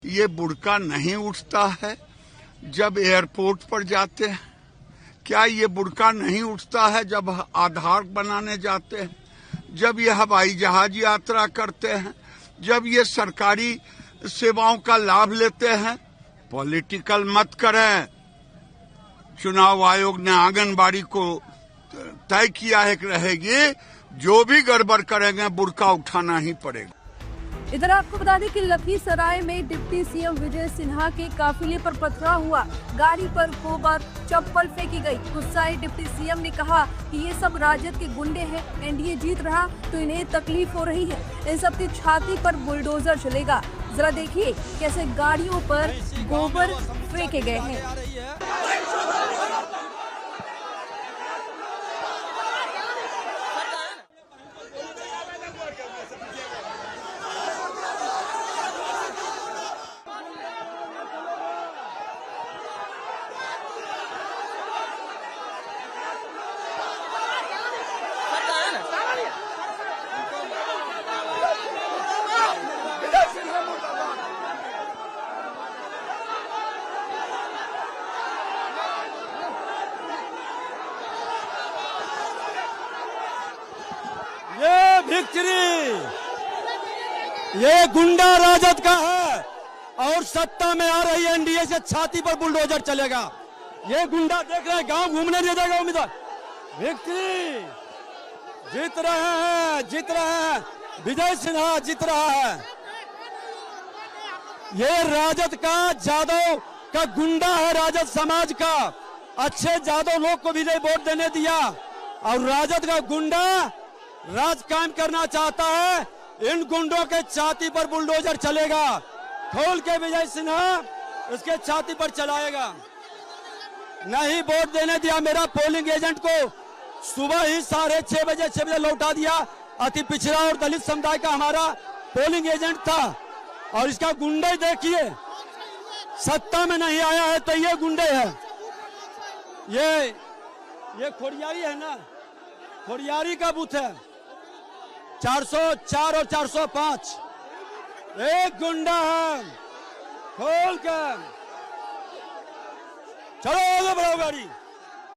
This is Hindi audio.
ये बुड़का नहीं उठता है जब एयरपोर्ट पर जाते हैं? क्या ये बुड़का नहीं उठता है जब आधार बनाने जाते हैं, जब ये हवाई जहाज यात्रा करते हैं, जब ये सरकारी सेवाओं का लाभ लेते हैं? पॉलिटिकल मत करें। चुनाव आयोग ने आंगनबाड़ी को तय किया है कि रहेगी, जो भी गड़बड़ करेंगे बुड़का उठाना ही पड़ेगा। इधर आपको बता दें कि लखीसराय में डिप्टी सीएम विजय सिन्हा के काफिले पर पथराव हुआ। गाड़ी पर गोबर चप्पल फेंकी गई। गुस्साए डिप्टी सीएम ने कहा कि ये सब राजद के गुंडे हैं, एनडीए जीत रहा तो इन्हें तकलीफ हो रही है, इन सब की छाती पर बुलडोजर चलेगा। जरा देखिए कैसे गाड़ियों पर गोबर फेंके गए हैं। ये विक्ट्री ये गुंडा राजद का है और सत्ता में आ रही एनडीए से छाती पर बुलडोजर चलेगा। ये गुंडा देख रहे हैं, गांव घूमने नहीं देगा उम्मीदवार। विक्ट्री जीत रहे हैं, विजय सिन्हा जीत रहा है। ये राजद का, जादव का गुंडा है, राजद समाज का। अच्छे जादव लोग को भी नहीं वोट देने दिया और राजद का गुंडा राज कायम करना चाहता है। इन गुंडों के छाती पर बुलडोजर चलेगा। खोल के विजय सिन्हा इसके छाती पर चलाएगा। नहीं वोट देने दिया। मेरा पोलिंग एजेंट को सुबह ही 6:30 बजे लौटा दिया। अति पिछड़ा और दलित समुदाय का हमारा पोलिंग एजेंट था और इसका गुंडे देखिए, सत्ता में नहीं आया है तो ये गुंडे है। ये खोड़ियारी है ना, खोड़ियारी का बूथ है 404 और 405। एक गुंडा है। खोल कर चलो आगे बढ़ाओ गाड़ी।